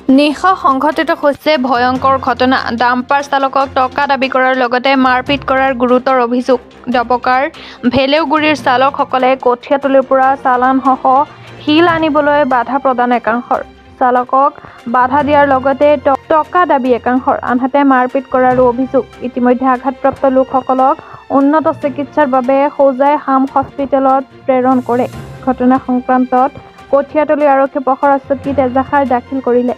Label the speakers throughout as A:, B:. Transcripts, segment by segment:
A: নিশা সংঘটিত হৈছে ভয়ংকৰ ঘটনা। ডাম্পাৰ চালকক টকা দাবী কৰাৰ লগতে মাৰপিট কৰাৰ গুৰুতৰ অভিযোগ। ডবকাৰ ভেলেউগুৰিৰ চালকসকলে কঠীয়াতলিৰ পৰা চালানসহ শিল আনিবলৈ বাধা প্ৰদান একাংশৰ। চালকক বাধা দিয়াৰ লগতে টকা দাবী একাংশৰ। আনহাতে মাৰপিট কৰাৰো অভিযোগ। ইতিমধ্যে আঘাতপ্ৰাপ্ত লোকসকলক উন্নত চিকিৎসাৰ বাবে হোজাই হাম হস্পিটেলত প্ৰেৰণ কৰে। ঘটনা সংক্ৰান্তত কঠীয়াতলি আৰক্ষী পহৰা চকীত এজাহাৰ দাখিল কৰিলে।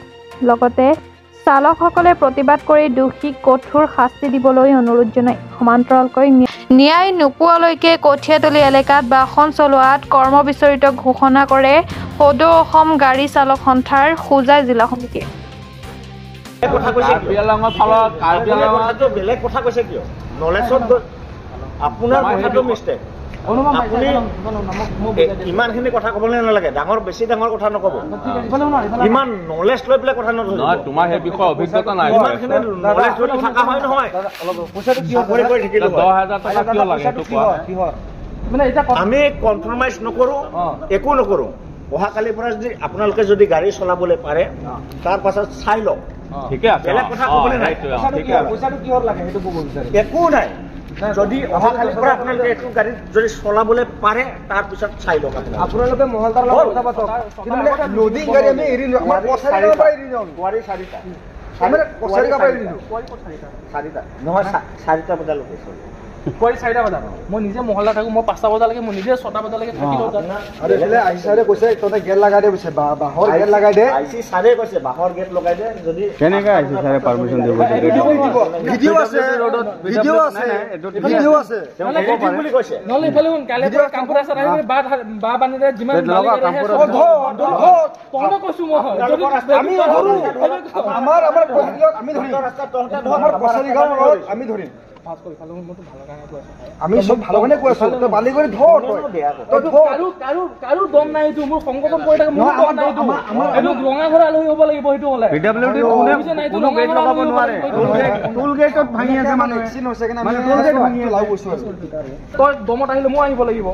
A: লগতে চালকসকলে প্ৰতিবাদ কৰি দোষীক কঠোৰ শাস্তি দিবলৈ অনুৰোধ জনায়। সমান্তৰালকৈ ন্যায় নোপোৱালৈকে কঠীয়াতলি এলেকাত বাহন চলোৱাত কৰ্মবিচৰিত ঘোষণা কৰে সদৌ অসম গাড়ী চালক সন্থাৰ হোজাই জিলা সমিতিয়ে।
B: ইমানখিনি কথা ক'বলৈ নালাগে, বেছি ডাঙৰ কথা নক'ব। ইমান নলেজ লৈ পেলাই কথা নক'ব।
C: তোমাৰ সেই বিষয়ে অভিজ্ঞতা নাই।
B: ইমানখিনি নলেজ লৈ থকা হয় নহয়। আমি কম্প্ৰমাইজ নকৰোঁ, একো নকৰোঁ। অহাকালিৰ পৰা যদি আপোনালোকে যদি গাড়ী চলাবলৈ পাৰে তাৰ পাছত চাই লওক।
C: ঠিকে আছে,
B: বেলেগ কথা ক'বলৈ নাই। একো নাই। যদি অহাকালিৰ পৰা আপোনালোকে এইটো গাড়ী যদি চলাবলৈ পাৰে তাৰপিছত চাই লওক। আপোনালোকে মহলদাৰ লগত কথা পাতক। লোডিং গাড়ী আমি এৰি দিওঁ। আমাৰ গুৱাহাটী 4টা বজালৈকে
D: পুৱাৰী 4টা বজাত মই নিজে মহল্লা থাকোঁ। মই 5টা বজালৈকে মই নিজে 6টা বজালৈকে থাকিব।
B: কৈছে তহঁতে গেট লগাই দে, কৈছে বাঁহৰ গেট লগাই দে। আইচি ছাৰে কৈছে বাঁহৰ গেট লগাই দে। যদি কেনেকৈ আইচি ছাৰে পাৰ্মিশ্যন দিব? ভিডিঅ' আছে, ভিডিঅ' আছে, ভিডিঅ' আছে বুলি কৈছে।
D: নহ'লে ইফালে কাইলৈ পৰা কামপুৰ আছে বা বান্ধে যিমান তহঁতে কৈছোঁ মই আমি আমি ধৰিম। আমি চব ভালো কাৰণে কৈ আছো। তই বালি কৰি ধৰ, কাৰো দম নাই। এইটো মোৰ সংগঠন কৰি থাকে। মোৰ দম নাই। এইটো ৰঙা ঘৰ আলহী হ'ব লাগিব। সেইটো হ'লে তই দমত আহিলে মই আহিব লাগিব।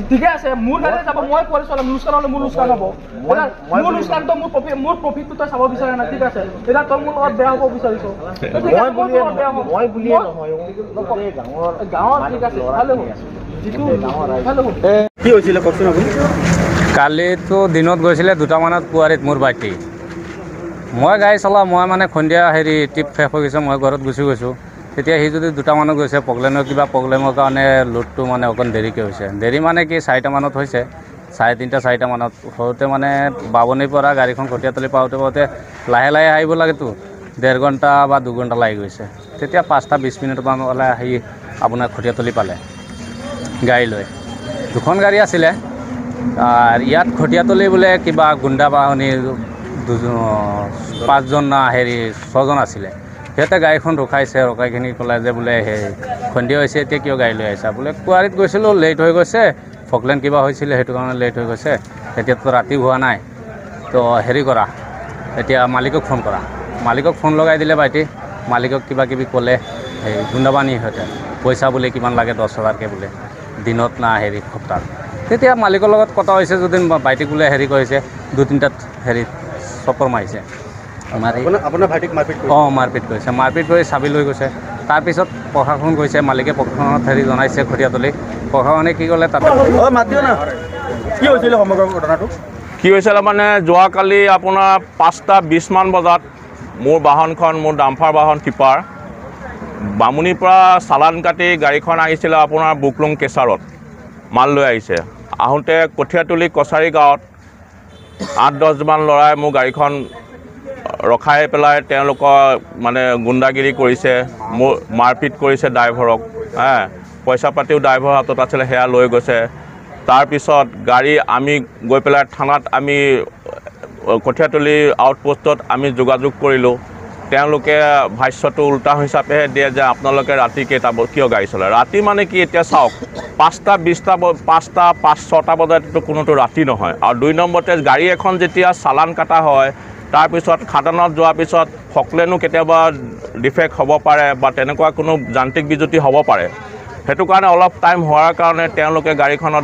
D: ঠিকে আছে, মোৰ গাড়ী যাব, মই কৰি চলাম। লোকচান হ'লে মোৰ লোকচান হ'ব। মোৰ লোকচানটো মোৰ প্ৰফিটটো তই চাব বিচাৰে না। ঠিক আছে, এতিয়া তই মোৰ লগত বেয়া হ'ব বিচাৰিছ।
B: মই বুলিয়ে নহয়, গাঁৱৰ ঠিক আছে। কি হৈছিলে কওকচোন আপুনি?
E: কালিতো দিনত গৈছিলে 2টামানত পুৱাৰীত মোৰ বাইটি। মই গাড়ী চলাওঁ। মই মানে সন্ধিয়া ট্ৰিপ শেষ হৈ গৈছে, মই ঘৰত গুচি গৈছোঁ। তেতিয়া সি যদি 2টামানত গৈছে কিবা প্ৰব্লেমৰ কাৰণে লোডটো মানে অকণ দেৰিকৈ হৈছে। দেৰি মানে কি 4টামানত হৈছে, 3:30 4টামানত হওঁতে মানে বাবনিৰ পৰা গাড়ীখন কঠীয়াতলি পাওঁতে লাহে লাহে আহিব লাগেতো 1.5 ঘণ্টা বা 2 ঘণ্টা লাগি গৈছে। তেতিয়া 5টা 20 মিনিটমান হ'লে আহি আপোনাৰ কঠীয়াতলি পালে গাড়ী লৈ। 2খন গাড়ী আছিলে। ইয়াত কঠীয়াতলি বোলে কিবা গুণ্ডা বাহিনী 5জন না 6জন আছিলে। সিহঁতে গাড়ীখন ৰখাইখিনি ক'লে যে বোলে সন্ধিয়া হৈছে, এতিয়া কিয় গাড়ী লৈ আহিছা? বোলে কুৱাৰীত গৈছিলোঁ, লেট হৈ গৈছে, ফকলেণ্ড কিবা হৈছিলে, সেইটো কাৰণে লেট হৈ গৈছে। এতিয়াতো ৰাতি হোৱা নাই, তো কৰা, এতিয়া মালিকক ফোন কৰা। মালিকক ফোন লগাই দিলে বাইটি। মালিকক কিবা কিবি ক'লে, গুণ্ডাবানী সিহঁতে পইচা বোলে কিমান লাগে 10,000কৈ বোলে দিনত না সপ্তাহত। তেতিয়া মালিকৰ লগত কথা হৈছে যদি বাইটিক বোলে কৰিছে 2-3টাত চপৰ মাৰিছে।
B: আপোনাৰ ভাইটিক মাৰপিট কৰিছে।
E: মাৰপিট কৰি চাবি লৈ গৈছে। তাৰপিছত প্ৰশাসন গৈছে, মালিকে প্ৰশাসনত জনাইছে কঠীয়াতলি। প্ৰশাসনে কি ক'লে তাতে
B: কি হৈছিলে সমগ্ৰ ঘটনাটো?
C: কি হৈছিলে মানে যোৱাকালি আপোনাৰ 5:20মান বজাত মোৰ বাহনখন, মোৰ ডাম্পাৰ বাহন টিপাৰ বামুণীৰ পৰা চালান কাটি গাড়ীখন আহিছিলে আপোনাৰ বুকলুং কেচাৰত মাল লৈ আহিছে। আহোঁতে কঠীয়াতলি কছাৰী গাঁৱত 8-10মান ল'ৰাই মোৰ গাড়ীখন ৰখাই পেলাই তেওঁলোকৰ মানে গুণ্ডাগিৰি কৰিছে, মোৰ মাৰপিট কৰিছে ড্ৰাইভাৰক। পইচা পাতিও ড্ৰাইভাৰৰ হাতত আছিলে, সেয়া লৈ গৈছে। তাৰপিছত গাড়ী আমি গৈ পেলাই থানাত আমি কঠীয়াতলি আউটপোষ্টত আমি যোগাযোগ কৰিলোঁ। তেওঁলোকে ভাষ্যটো উল্টা হিচাপেহে দিয়ে যে আপোনালোকে ৰাতি কেইটা কিয় গাড়ী চলায়। ৰাতি মানে কি, এতিয়া চাওক 5:20 বজাততো কোনোতো ৰাতি নহয়। আৰু 2 নম্বৰতে গাড়ী এখন যেতিয়া চালান কাটা হয়, তাৰপিছত খাদানত যোৱাৰ পিছত ফকলেনো কেতিয়াবা ডিফেক্ট হ'ব পাৰে বা তেনেকুৱা কোনো যান্ত্ৰিক বিজুতি হ'ব পাৰে। সেইটো কাৰণে অলপ টাইম হোৱাৰ কাৰণে তেওঁলোকে গাড়ীখনৰ